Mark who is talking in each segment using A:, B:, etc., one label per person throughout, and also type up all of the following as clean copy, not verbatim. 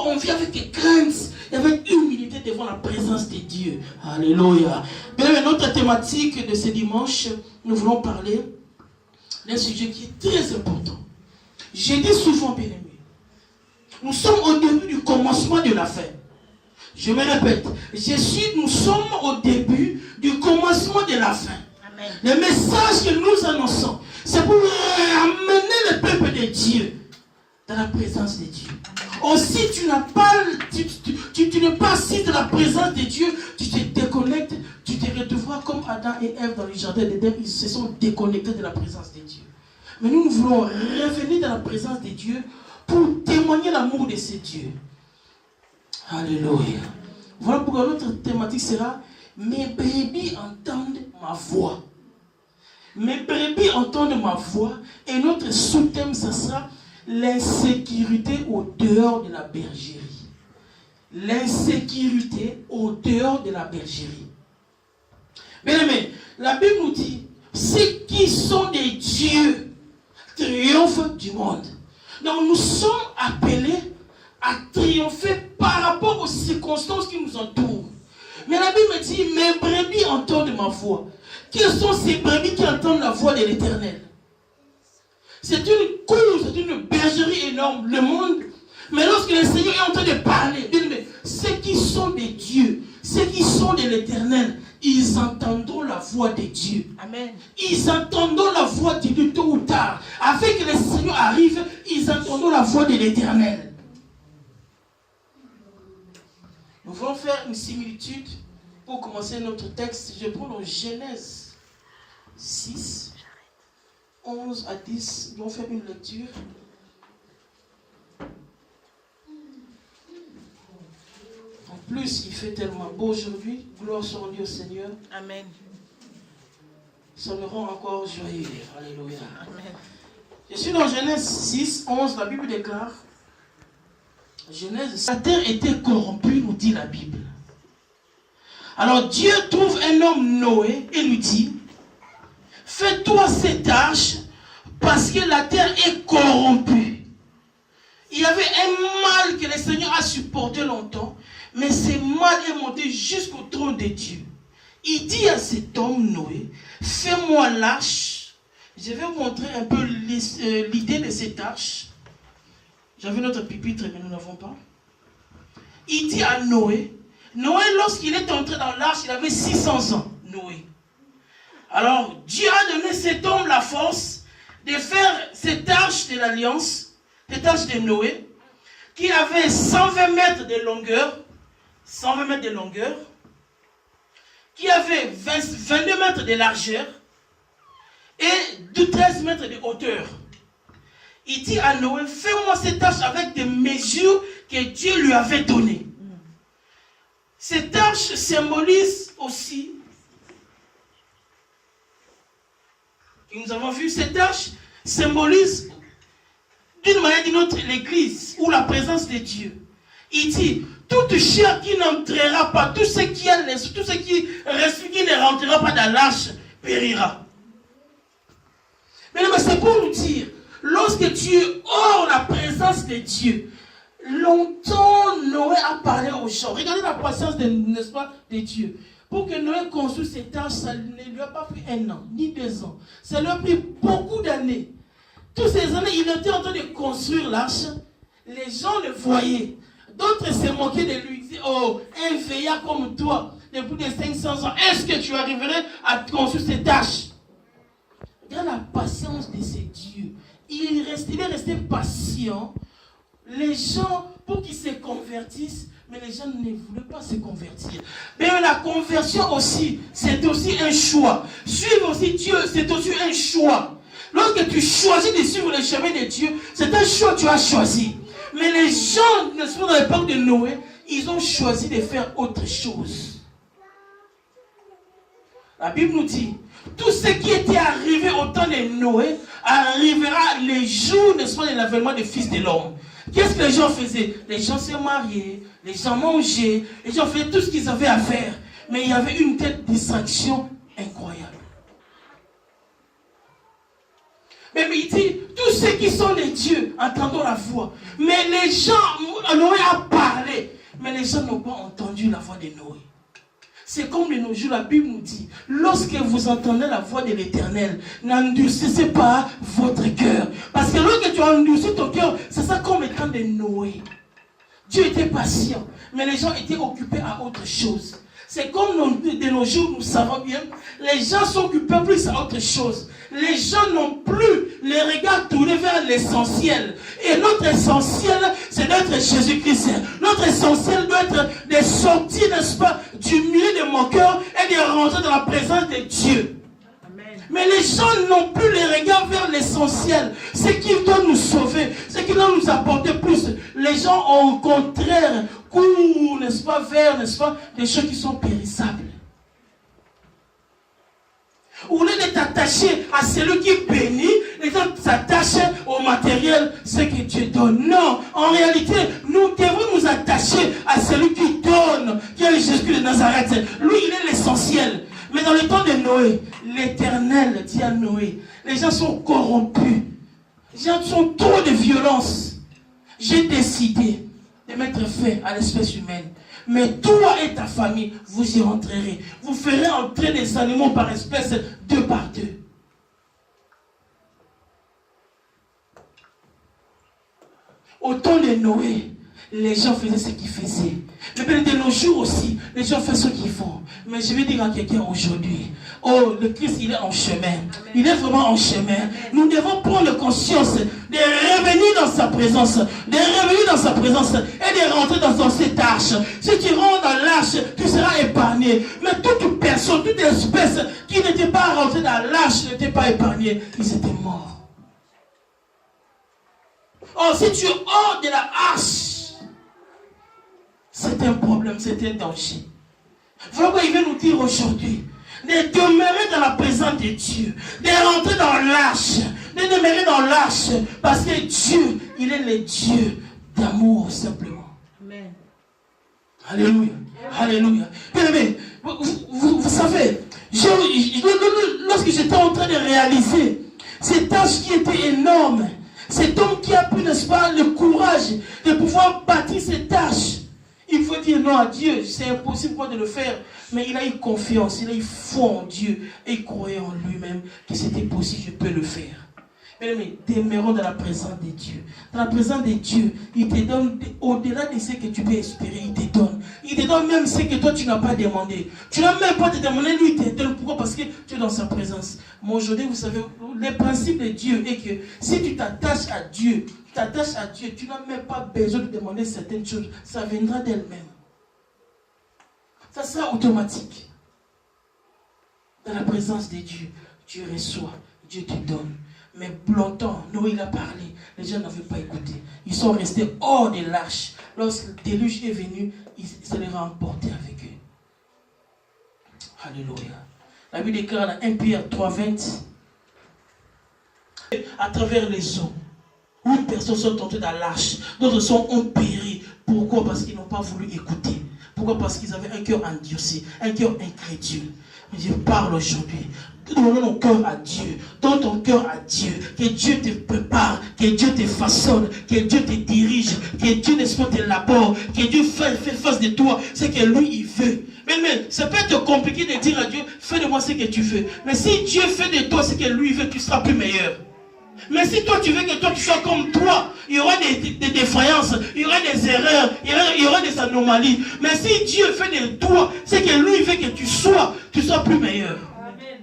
A: on vit avec crainte et avec humilité devant la présence de Dieu. Alléluia. Bien, notre thématique de ce dimanche, nous voulons parler d'un sujet qui est très important. J'ai dit souvent, bien aimé, nous sommes au début du commencement de la fin. Je me répète, nous sommes au début du commencement de la fin. Amen. Le message que nous annonçons, c'est pour amener le peuple de Dieu dans la présence de Dieu. Aussi, tu n'es pas assis dans la présence de Dieu, tu te déconnectes, tu te retrouves comme Adam et Ève dans le jardin d'Éden, ils se sont déconnectés de la présence de Dieu. Mais nous voulons revenir dans la présence de Dieu pour témoigner l'amour de ce Dieu. Alléluia. Voilà pourquoi notre thématique sera « Mes brebis entendent ma voix ». Mes brebis entendent ma voix et notre sous-thème, ce sera l'insécurité au dehors de la bergerie. L'insécurité au dehors de la bergerie. Bien aimé, la Bible nous dit, ceux qui sont des dieux triomphent du monde. Donc nous sommes appelés à triompher par rapport aux circonstances qui nous entourent. Mais la Bible me dit, mes brebis entendent ma voix. Quelles sont ces brebis qui entendent la voix de l'Éternel? C'est une cour, c'est une bergerie énorme, le monde. Mais lorsque le Seigneur est en train de parler, ceux qui sont des dieux, ceux qui sont de l'Éternel, ils entendront la voix de Dieu. Amen. Ils entendront la voix de Dieu tôt ou tard. Avec que le Seigneur arrive, ils entendront la voix de l'Éternel. Nous allons faire une similitude pour commencer notre texte. Je prends dans Genèse 6, 11 à 10. Nous allons faire une lecture. En plus, il fait tellement beau aujourd'hui. Gloire soit rendue au Seigneur. Amen. Ça me rend encore joyeux. Alléluia. Amen. Je suis dans Genèse 6, 11. La Bible déclare. Genèse, la terre était corrompue, nous dit la Bible. Alors Dieu trouve un homme Noé et lui dit, fais-toi cette tâche parce que la terre est corrompue. Il y avait un mal que le Seigneur a supporté longtemps, mais ce mal est monté jusqu'au trône de Dieu. Il dit à cet homme Noé, fais-moi l'arche. Je vais vous montrer un peu l'idée de cette arche. J'avais notre pupitre, mais nous n'avons pas. Il dit à Noé, lorsqu'il est entré dans l'arche, il avait 600 ans, Noé. Alors, Dieu a donné cet homme la force de faire cette arche de l'alliance, cette arche de Noé, qui avait 120 mètres de longueur, qui avait 22 mètres de largeur et 13 mètres de hauteur. Il dit à Noé, fais-moi cette tâche avec des mesures que Dieu lui avait données. Cette tâche symbolise aussi, et nous avons vu, cette tâche symbolise d'une manière ou d'une autre l'église ou la présence de Dieu. Il dit, toute chair qui n'entrera pas, tout ce qui ne rentrera pas dans l'arche périra. Mais c'est pour nous dire, lorsque tu es hors la présence de Dieu, longtemps Noé a parlé aux gens. Regardez la patience n'est-ce pas, de Dieu. Pour que Noé construise cette tâche, ça ne lui a pas pris 1 an, ni 2 ans. Ça lui a pris beaucoup d'années. Toutes ces années, il était en train de construire l'arche. Les gens le voyaient. D'autres se moquaient de lui. Ils disaient, oh, un vieillard comme toi, de plus de 500 ans, est-ce que tu arriverais à construire cette tâche? Regarde la patience de ces dieux. Il est resté patient. Les gens, pour qu'ils se convertissent, mais les gens ne voulaient pas se convertir. Mais la conversion aussi, c'est aussi un choix. Suivre aussi Dieu, c'est aussi un choix. Lorsque tu choisis de suivre le chemin de Dieu, c'est un choix que tu as choisi. Mais les gens, n'est-ce pas, dans l'époque de Noé, ils ont choisi de faire autre chose. La Bible nous dit, tout ce qui était arrivé au temps de Noé arrivera les jours, n'est-ce pas, de l'avènement des fils de l'homme. Qu'est-ce que les gens faisaient? Les gens se mariaient, les gens mangeaient, les gens faisaient tout ce qu'ils avaient à faire. Mais il y avait une telle distraction incroyable. Mais il dit, tous ceux qui sont des dieux entendons la voix. Mais les gens, Noé a parlé, mais les gens n'ont pas entendu la voix de Noé. C'est comme de nos jours, la Bible nous dit, lorsque vous entendez la voix de l'Éternel, n'endurcissez pas votre cœur. Parce que lorsque tu as endurci ton cœur, c'est ça comme étant de Noé. Dieu était patient, mais les gens étaient occupés à autre chose. C'est comme de nos jours, nous savons bien, les gens sont occupés plus à autre chose. Les gens n'ont plus les regards tournés vers l'essentiel. Et notre essentiel, c'est d'être Jésus-Christ. Notre essentiel doit être de sortir, n'est-ce pas, du milieu de mon cœur et de rentrer dans la présence de Dieu. Amen. Mais les gens n'ont plus les regards vers l'essentiel. Ce qui doit nous sauver, ce qui doit nous apporter plus. Les gens, au contraire, courent, n'est-ce pas, vers, n'est-ce pas, des choses qui sont périssables. Au lieu de t'attacher à celui qui bénit, les gens s'attachent au matériel, ce que Dieu donne. Non, en réalité, nous devons nous attacher à celui qui donne, qui est Jésus de Nazareth. Lui, il est l'essentiel. Mais dans le temps de Noé, l'Éternel dit à Noé, les gens sont corrompus. Les gens sont trop de violence. J'ai décidé de mettre fin à l'espèce humaine. Mais toi et ta famille, vous y rentrerez. Vous ferez entrer les animaux par espèce, 2 par 2. Au temps de Noé, les gens faisaient ce qu'ils faisaient. Mais de nos jours aussi, les gens font ce qu'ils font. Mais je vais dire à quelqu'un aujourd'hui, oh, le Christ, il est en chemin. Il est vraiment en chemin. Nous devons prendre conscience de revenir dans sa présence, de revenir dans sa présence et de rentrer dans cette arche. Si tu rentres dans l'arche, tu seras épargné. Mais toute personne, toute espèce qui n'était pas rentrée dans l'arche n'était pas épargnée. Ils étaient morts. Oh, si tu es hors de la arche, c'est un problème, c'est un danger. Voilà pourquoi il veut nous dire aujourd'hui de demeurer dans la présence de Dieu, de rentrer dans l'arche, de demeurer dans l'arche, parce que Dieu, il est le Dieu d'amour simplement. Amen. Alléluia. Alléluia. Mais, vous savez, lorsque j'étais en train de réaliser cette tâche qui était énorme, cet homme qui a pu, n'est-ce pas, le courage de pouvoir bâtir cette tâche, il faut dire non à Dieu, c'est impossible de le faire. Mais il a eu confiance, il a eu foi en Dieu et il croyait en lui-même que c'était possible, je peux le faire. Mais demeurons dans la présence de Dieu. Dans la présence de Dieu, il te donne, au-delà de ce que tu peux espérer, il te donne. Il te donne même ce que toi tu n'as pas demandé. Tu n'as même pas te demandé, lui il te donne. Pourquoi? Parce que tu es dans sa présence. Mais aujourd'hui, vous savez, le principe de Dieu est que si tu t'attaches à Dieu, tu n'as même pas besoin de demander certaines choses. Ça viendra d'elle-même. Ça sera automatique. Dans la présence de Dieu, Dieu reçoit, Dieu te donne. Mais longtemps, Noé il a parlé, les gens n'avaient pas écouté. Ils sont restés hors de l'arche. Lorsque le déluge est venu, il se les a emportés avec eux. Alléluia. La Bible déclare dans 1 Pierre 3:20, à travers les eaux, 8 personnes sont tombées dans l'arche, d'autres ont péri. Pourquoi? Parce qu'ils n'ont pas voulu écouter. Pourquoi? Parce qu'ils avaient un cœur endurci, un cœur incrédule. Je parle aujourd'hui. Donnons nos cœurs à Dieu. Donne ton cœur à Dieu. Que Dieu te prépare. Que Dieu te façonne. Que Dieu te dirige. Que Dieu, n'est-ce pas, te labore. Que Dieu fait face de toi ce que lui, il veut. Mais ça peut être compliqué de dire à Dieu, fais de moi ce que tu veux. Mais si Dieu fait de toi ce que lui veut, tu seras plus meilleur. Mais si toi tu veux que toi tu sois comme toi, il y aura des défaillances, il y aura des erreurs, il y aura des anomalies. Mais si Dieu fait de toi ce que lui veut que tu sois plus meilleur. Amen.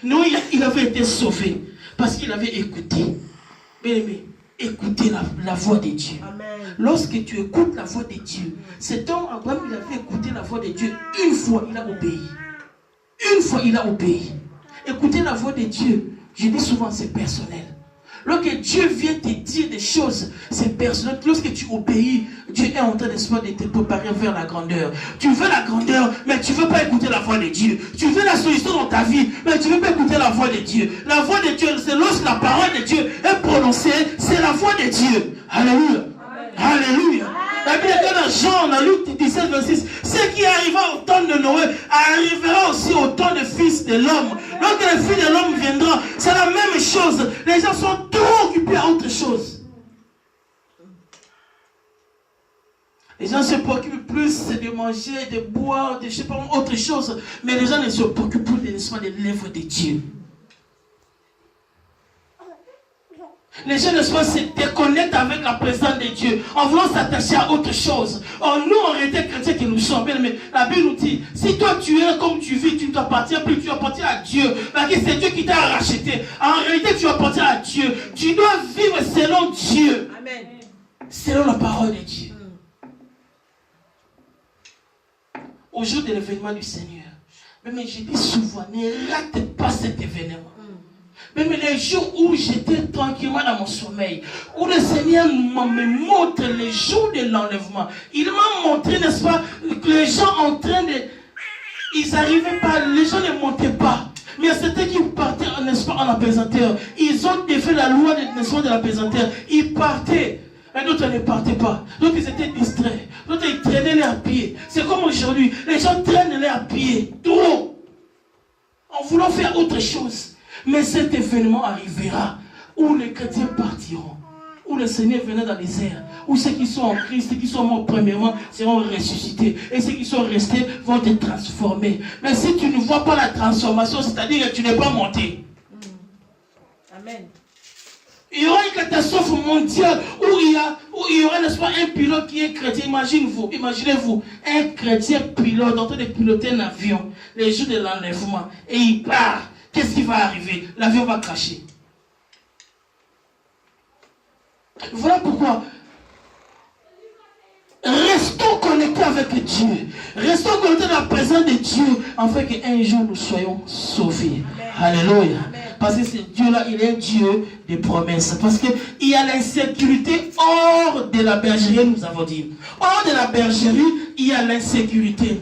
A: Nous, il avait été sauvé parce qu'il avait écouté. Bien-aimé, écoutez la voix de Dieu. Amen. Lorsque tu écoutes la voix de Dieu, cet homme, Abraham, il avait écouté la voix de Dieu. Une fois, il a obéi. Une fois, il a obéi. Écouter la voix de Dieu, je dis souvent, c'est personnel. Lorsque Dieu vient te dire des choses, c'est personnel. Lorsque tu obéis, Dieu est en train de te préparer vers la grandeur. Tu veux la grandeur, mais tu ne veux pas écouter la voix de Dieu. Tu veux la solution dans ta vie, mais tu ne veux pas écouter la voix de Dieu. La voix de Dieu, c'est lorsque la parole de Dieu est prononcée, c'est la voix de Dieu. Alléluia. Alléluia. La Bible dit dans Jean, dans Luc 17, 26, ce qui arriva au temps de Noé arrivera aussi au temps du Fils de l'homme. Lorsque le Fils de l'homme viendra, c'est la même chose. Les gens sont trop occupés à autre chose. Les gens se préoccupent plus de manger, de boire, de je sais pas autre chose. Mais les gens ne se préoccupent plus de l'œuvre de Dieu. Les gens, n'est-ce pas, se déconnectent avec la présence de Dieu en voulant s'attacher à autre chose. Or, nous, en réalité, chrétiens que nous sommes, mais la Bible nous dit, si toi tu es comme tu vis, tu ne t'appartiens plus, tu appartiens à Dieu. Parce que c'est Dieu qui t'a racheté. En réalité, tu appartiens à Dieu. Tu dois vivre selon Dieu. Amen. Selon la parole de Dieu. Au jour de l'événement du Seigneur, mais je dis souvent, ne rate pas cet événement. Même les jours où j'étais tranquillement dans mon sommeil, où le Seigneur me montre les jours de l'enlèvement, il m'a montré, n'est-ce pas, que les gens en train de... Ils n'arrivaient pas, les gens ne montaient pas. Mais c'était qui partaient, n'est-ce pas, en apesanteur. Ils ont défait la loi, n'est-ce pas, de l'apesanteur. Ils partaient. Mais d'autres ne partaient pas. D'autres ils étaient distraits. D'autres ils traînaient les à pied. C'est comme aujourd'hui. Les gens traînent les à pied. Trop. En voulant faire autre chose. Mais cet événement arrivera où les chrétiens partiront, où le Seigneur venait dans les airs, où ceux qui sont en Christ, ceux qui sont morts premièrement seront ressuscités, et ceux qui sont restés vont être transformés. Mais si tu ne vois pas la transformation, c'est-à-dire que tu n'es pas monté. Amen. Il y aura une catastrophe mondiale où il y aura, n'est-ce pas, un pilote qui est chrétien. Imaginez-vous, un chrétien pilote en train de piloter un avion, les jours de l'enlèvement, et il part. Qu'est-ce qui va arriver? L'avion va cracher. Voilà pourquoi restons connectés avec Dieu. Restons connectés dans la présence de Dieu afin qu'un jour nous soyons sauvés. Amen. Alléluia. Amen. Parce que ce Dieu-là, il est un Dieu de promesses. Parce qu'il y a l'insécurité hors de la bergerie, nous avons dit. Hors de la bergerie, il y a l'insécurité.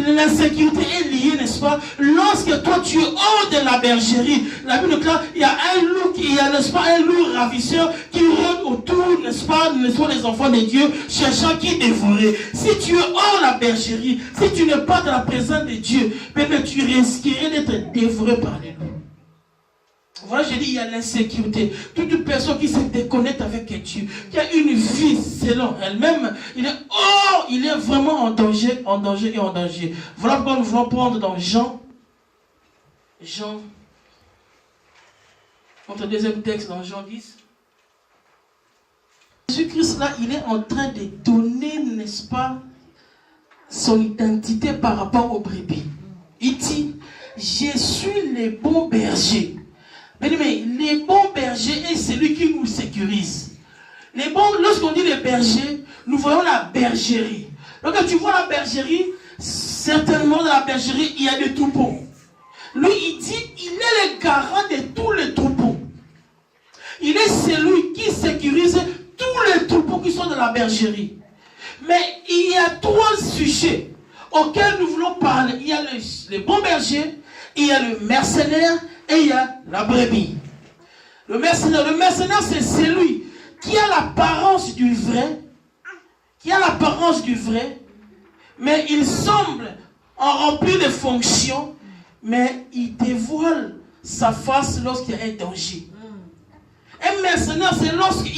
A: L'insécurité est liée, n'est-ce pas? Lorsque toi tu es hors de la bergerie, la Bible déclare, il y a un loup, n'est-ce pas, un loup ravisseur qui rôde autour, n'est-ce pas, des enfants de Dieu, cherchant qui dévorer. Si tu es hors de la bergerie, si tu n'es pas dans la présence de Dieu, mais tu risquerais d'être dévoré par les loups. Voilà, je dis, il y a l'insécurité. Toute personne qui se déconnecte avec Dieu, qui a une vie selon elle-même, il est vraiment en danger, en danger et en danger. Voilà pourquoi nous voulons prendre dans Jean, notre deuxième texte dans Jean 10. Jésus-Christ là, il est en train de donner, n'est-ce pas, son identité par rapport aux brebis. Il dit, je suis le bon berger. Mais les bons bergers est celui qui nous sécurise. Lorsqu'on dit les bergers, nous voyons la bergerie. Donc quand tu vois la bergerie, certainement dans la bergerie, il y a des troupeaux. Lui, il dit, il est le garant de tous les troupeaux. Il est celui qui sécurise tous les troupeaux qui sont dans la bergerie. Mais il y a trois sujets auxquels nous voulons parler. Il y a les bons bergers, il y a le mercenaire, et il y a la brebis. Le mercenaire, c'est celui qui a l'apparence du vrai, mais il semble en remplir des fonctions, mais il dévoile sa face lorsqu'il y a un danger. Un mercenaire, c'est lorsqu'il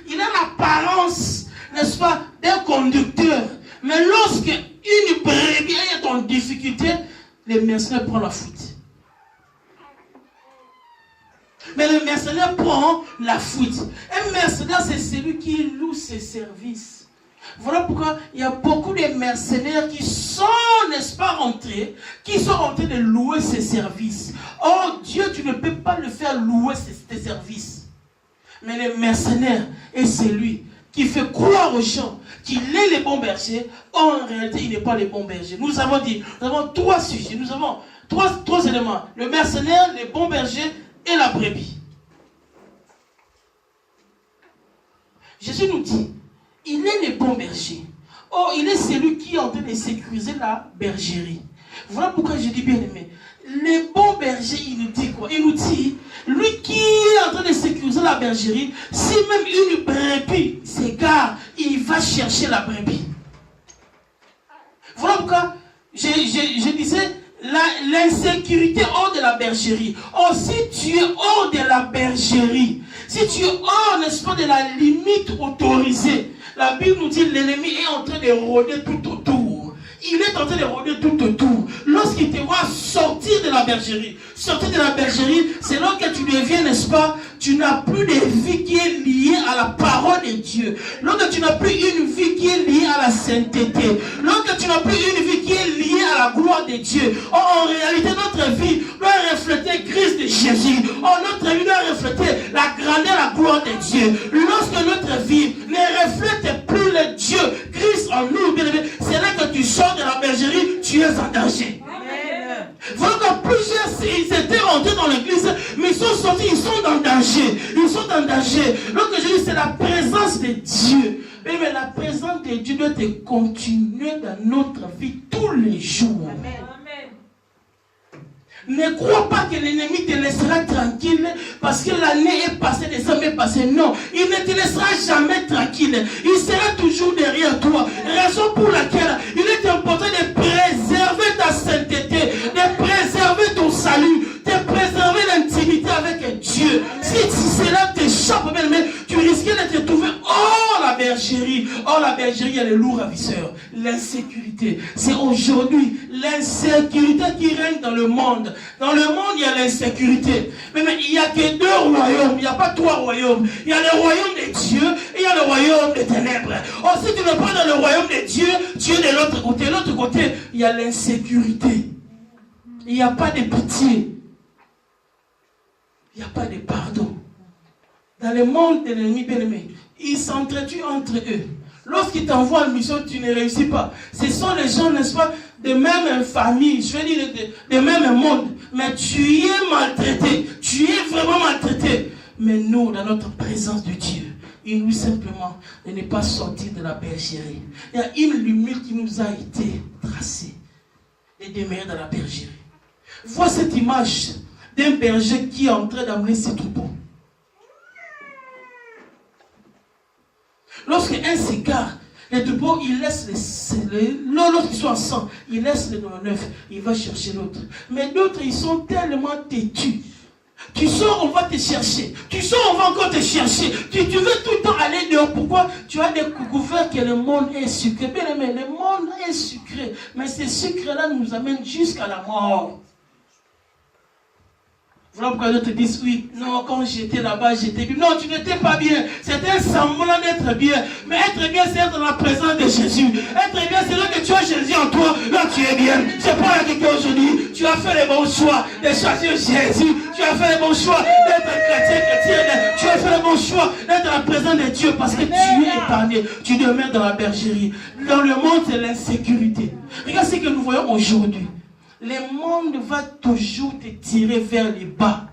A: il a l'apparence, n'est-ce pas, d'un conducteur, mais lorsqu'une brebis est en difficulté, le mercenaire prend la fuite. Mais le mercenaire prend la fuite. Un mercenaire, c'est celui qui loue ses services. Voilà pourquoi il y a beaucoup de mercenaires qui sont, n'est-ce pas, rentrés, qui sont en train de louer ses services. Oh Dieu, tu ne peux pas le faire louer tes services. Mais le mercenaire est celui qui fait croire aux gens qu'il est le bon berger. Or, en réalité, il n'est pas le bon berger. Nous avons dit, nous avons trois sujets, nous avons trois éléments. Le mercenaire, le bon berger et la brebis. Jésus nous dit, il est le bon berger. Oh, il est celui qui est en train de sécuriser la bergerie. Voilà pourquoi je dis bien aimé. Le bon berger, il nous dit quoi? Il nous dit, lui qui est en train de sécuriser la bergerie, si même une brebis s'égare, il va chercher la brebis. Voilà pourquoi je disais, l'insécurité hors de la bergerie. Oh, si tu es hors de la bergerie, si tu es hors, n'est-ce pas, de la limite limite autorisée. La Bible nous dit que l'ennemi est en train de rôder tout autour. Il est en train de rôder tout autour. Lorsqu'il te voit sortir de la bergerie, c'est là que tu deviens, n'est-ce pas, tu n'as plus de vie qui est liée à la parole de Dieu. Lorsque tu n'as plus une vie qui est liée à la sainteté. Lorsque tu n'as plus une vie qui est liée à la gloire de Dieu. En réalité, notre vie doit refléter Christ de Jésus. Notre vie doit refléter la grandeur, la gloire de Dieu. Lorsque notre vie ne reflète plus le Dieu, Christ en nous, bien aimé, c'est là que tu sors de la bergerie, tu es en danger. Voilà que plusieurs, ils étaient rentrés dans l'église, mais ils sont sortis, ils sont en danger. Ils sont en danger. Donc je dis, c'est la présence de Dieu. Mais la présence de Dieu doit être continuer dans notre vie tous les jours. Amen. Ne crois pas que l'ennemi te laissera tranquille parce que l'année est passée, les années passées. Non, il ne te laissera jamais tranquille. Il sera toujours derrière toi. Raison pour laquelle il est important de préserver ta sainteté, de préserver ton salut, de préserver l'intimité avec Dieu. Si cela t'échappe, tu risques de te trouver hors la bergerie. Hors la bergerie, il y a les loups ravisseurs. L'insécurité. C'est aujourd'hui l'insécurité qui règne dans le monde. Dans le monde, il y a l'insécurité. Mais il n'y a que deux royaumes. Il n'y a pas trois royaumes. Il y a le royaume de Dieu et il y a le royaume des ténèbres. Or, si tu ne pas dans le royaume de Dieu, tu es de l'autre côté. De l'autre côté, il y a l'insécurité. Il n'y a pas de pitié. Il n'y a pas de pardon. Dans le monde de l'ennemi bien-aimé, ils s'entretuent entre eux. Lorsqu'ils t'envoient en mission, tu ne réussis pas. Ce sont les gens, n'est-ce pas, de même famille, je veux dire de même monde. Mais tu es maltraité. Tu es vraiment maltraité. Mais nous, dans notre présence de Dieu, il nous dit simplement de ne pas sortir de la bergerie. Il y a une limite qui nous a été tracée. Et demeurer dans la bergerie. Vois cette image d'un berger qui est en train d'amener ses troupeaux. Lorsqu'un s'égare, les troupeaux, il laisse l'autre qui soit en sang, il laisse le neuf, il va chercher l'autre. Mais d'autres, ils sont tellement têtus. Tu sors, on va te chercher. Tu sors, on va encore te chercher. Tu veux tout le temps aller dehors. Pourquoi? Tu as découvert que le monde est sucré. Bien aimé, le monde est sucré. Mais ce sucre-là nous amène jusqu'à la mort. Voilà pourquoi d'autres te disent, oui, non, quand j'étais là-bas, j'étais bien. Non, tu n'étais pas bien. C'était un semblant d'être bien. Mais être bien, c'est être dans la présence de Jésus. Être bien, c'est là que tu as Jésus en toi. Là, tu es bien. C'est pas avec quelqu'un aujourd'hui. Tu as fait les bons choix de choisir Jésus. Tu as fait les bons choix d'être chrétien. Tu as fait les bons choix d'être dans la présence de Dieu parce que tu es épargné. Tu demeures dans la bergerie. Dans le monde, c'est l'insécurité. Regarde ce que nous voyons aujourd'hui. Le monde va toujours te tirer vers les bas.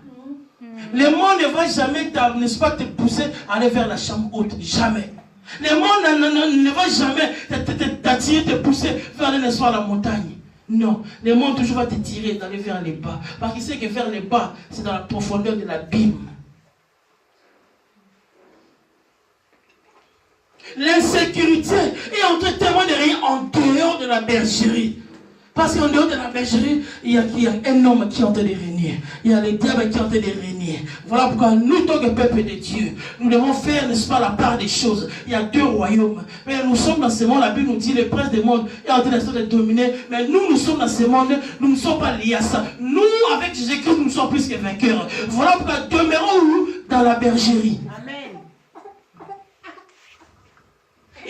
A: Le monde ne va jamais, n'est-ce pas, te pousser à aller vers la chambre haute. Jamais. Le monde ne va jamais t'attirer, te pousser vers, n'est-ce pas, la montagne. Non. Le monde toujours va te tirer d'aller vers les bas. Parce qu'il sait que vers les bas, c'est dans la profondeur de l'abîme. L'insécurité est en train tellement de régner en dehors de la bergerie. Parce qu'en dehors de la bergerie, il y a un homme qui est en train de régner. Il y a le diable qui est en train de régner. Voilà pourquoi nous, tant que peuple de Dieu, nous devons faire, n'est-ce pas, la part des choses. Il y a deux royaumes. Mais nous sommes dans ce monde, la Bible nous dit, le prince du monde est en train de dominer. Mais nous sommes dans ce monde, nous ne sommes pas liés à ça. Nous, avec Jésus-Christ, nous sommes plus que vainqueurs. Voilà pourquoi demeurons où? Dans la bergerie. Amen.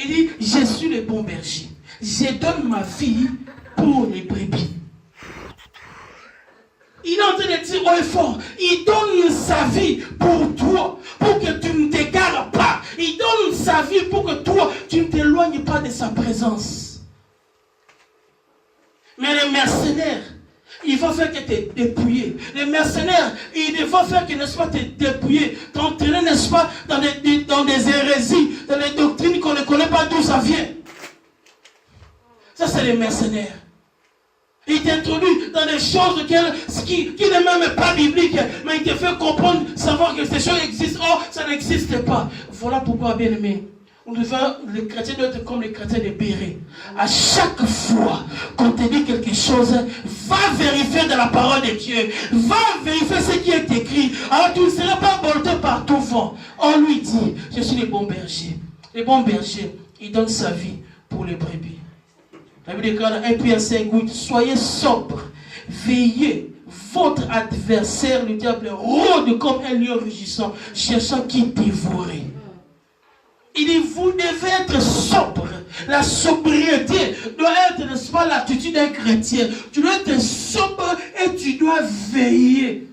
A: Il dit, je suis le bon berger. Je donne ma vie pour les brebis. Il est en train de dire haut et fort, il donne sa vie pour toi, pour que tu ne t'égares pas. Il donne sa vie pour que toi, tu ne t'éloignes pas de sa présence. Mais les mercenaires, il va faire que te dépouiller. Les mercenaires, il va faire que, n'est-ce pas, te dépouiller, t'entraîner, n'est-ce pas, dans des hérésies, dans des doctrines qu'on ne connaît pas d'où ça vient. Ça, c'est les mercenaires. Il t'introduit dans des choses qui n'est même pas biblique, mais il te fait comprendre, savoir que ces choses existent. Oh, ça n'existe pas. Voilà pourquoi, bien aimé, Les chrétiens doivent être comme les chrétiens de Béret. À chaque fois qu'on te dit quelque chose, va vérifier de la parole de Dieu. Va vérifier ce qui est écrit. Alors tu ne seras pas porté par tout vent. On lui dit, je suis le bon berger. Le bon berger, il donne sa vie pour les brebis. La Bible déclare dans 1 Pierre 5:8, soyez sobres, veillez. Votre adversaire, le diable, rôde comme un lion rugissant, cherchant qui dévorer. Il dit, vous devez être sobre. La sobriété doit être, n'est-ce pas, l'attitude d'un chrétien. Tu dois être sobre et tu dois veiller.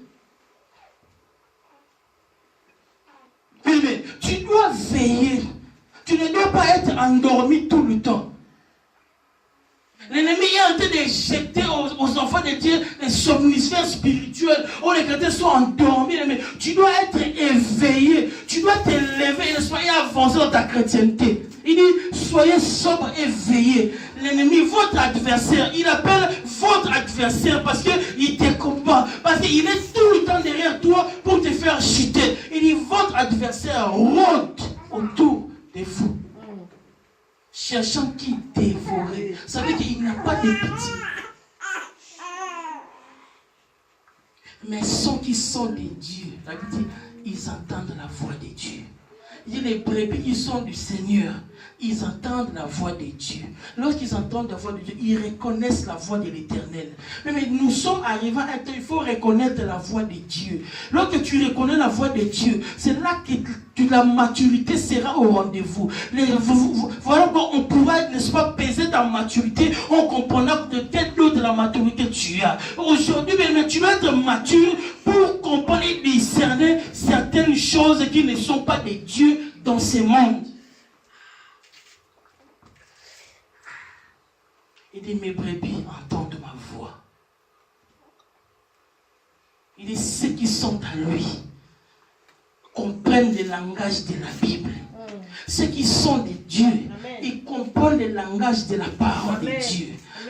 A: Mais tu dois veiller. Tu ne dois pas être endormi tout le temps. L'ennemi est en train d'éjecter aux enfants de Dieu des somnifères spirituels où les chrétiens sont endormis. Mais tu dois être éveillé. Tu dois te lever et avancer dans ta chrétienté. Il dit, soyez sobre et veillez. L'ennemi, votre adversaire, il appelle votre adversaire parce qu'il te combat. Parce qu'il est tout le temps derrière toi pour te faire chuter. Il dit, votre adversaire rôde autour de vous. Cherchant qui dévorer. Ça veut dire qu'il n'a pas de pitié. Mais ceux qui sont des dieux, la Bible dit, ils entendent la voix de Dieu. Il dit, les brebis qui sont du Seigneur, ils entendent la voix de Dieu. Lorsqu'ils entendent la voix de Dieu, ils reconnaissent la voix de l'Éternel. Mais nous sommes arrivés à un temps, il faut reconnaître la voix de Dieu. Lorsque tu reconnais la voix de Dieu, c'est là que la maturité sera au rendez-vous. Voilà pourquoi on pourra, n'est-ce pas, peser ta maturité en comprenant de quelle de la maturité tu as. Aujourd'hui, tu dois être mature pour comprendre et discerner certaines choses qui ne sont pas de Dieu dans ce monde. Il dit, mes brebis entendent ma voix. Il dit, ceux qui sont à lui comprennent le langage de la Bible. Ceux qui sont de Dieu, ils comprennent le langage de la parole de Dieu.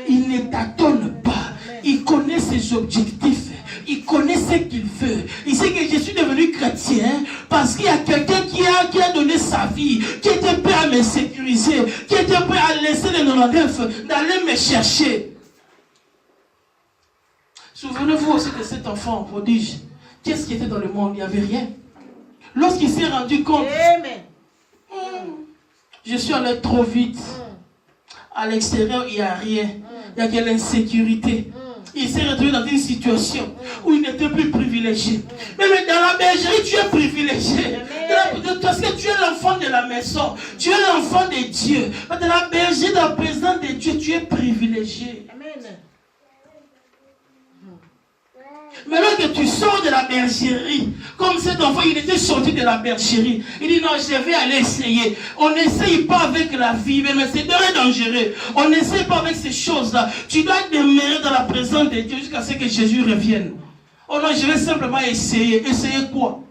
A: Ils ne tâtonnent pas. Ils connaissent ses objectifs. Il connaît ce qu'il veut. Il sait que je suis devenu chrétien parce qu'il y a quelqu'un qui a donné sa vie, qui était prêt à me sécuriser, qui était prêt à laisser les 99 d'aller me chercher. Souvenez-vous aussi de cet enfant prodige. Qu'est-ce qui était dans le monde? Il n'y avait rien. Lorsqu'il s'est rendu compte, je suis allé trop vite. À l'extérieur, il n'y a rien. Il y a de l'insécurité. Il s'est retrouvé dans une situation où il n'était plus privilégié. Mais dans la bergerie, tu es privilégié. Parce que tu es l'enfant de la maison. Tu es l'enfant de Dieu. Dans la bergerie, dans la présence de Dieu, tu es privilégié. Amen. Mais lorsque tu sors de la bergerie, comme cet enfant, il était sorti de la bergerie. Il dit non, je vais aller essayer. On n'essaye pas avec la vie, mais c'est très dangereux. On n'essaye pas avec ces choses-là. Tu dois demeurer dans la présence de Dieu jusqu'à ce que Jésus revienne. Oh non, je vais simplement essayer. Essayer quoi?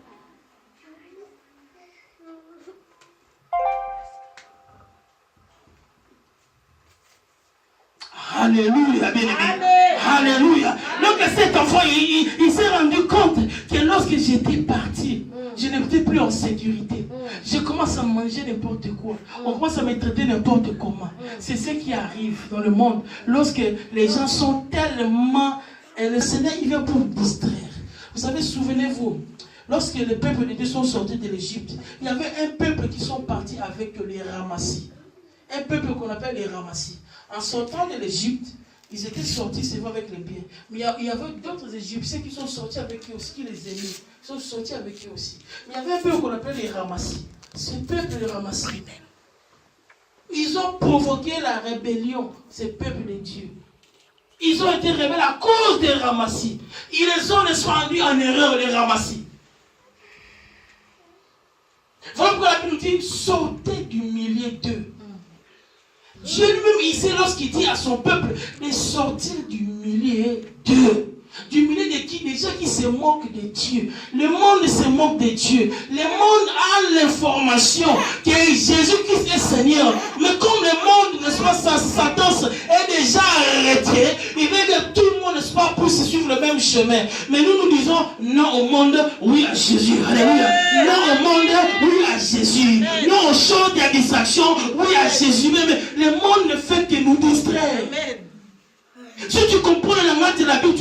A: Alléluia, bien aimé. Alléluia. Donc cet enfant, il s'est rendu compte que lorsque j'étais parti, je n'étais plus en sécurité. Je commence à manger n'importe quoi. On commence à me traiter n'importe comment. C'est ce qui arrive dans le monde. Lorsque les gens sont tellement... Et le Seigneur, il vient pour distraire. Vous savez, souvenez-vous, lorsque les peuples de Dieu sont sortis de l'Égypte, il y avait un peuple qui sont partis avec les ramassis. Un peuple qu'on appelle les ramassis. En sortant de l'Égypte, ils étaient sortis, c'est vrai, avec les biens. Mais il y avait d'autres Égyptiens qui sont sortis avec eux aussi, qui les aimaient. Ils sont sortis avec eux aussi. Mais il y avait un peuple qu'on appelle les ramassis. Ce peuple, les ramassis, ils ont provoqué la rébellion, ces peuples de Dieu. Ils ont été rebelles à cause des ramassis. Ils les ont rendu en erreur, les ramassis. Voilà pourquoi la Bible nous dit, sortez du milieu d'eux. Dieu lui-même, il sait lorsqu'il dit à son peuple de sortir du milieu d'eux. Du milieu de qui? Des gens qui se moquent de Dieu. Le monde se moque de Dieu. Le monde a l'information que Jésus-Christ est Seigneur. Mais comme le monde, n'est-ce pas, sa tendance est déjà arrêtée, il veut que tout le monde, n'est-ce pas, puisse suivre le même chemin. Mais nous disons non au monde, oui à Jésus. Alléluia. Non au monde, oui à Jésus. Non, on chante, il y a distraction. Oui, il y a Jésus. Mais le monde ne fait que nous distraire. Si tu comprends la langue de la Bible,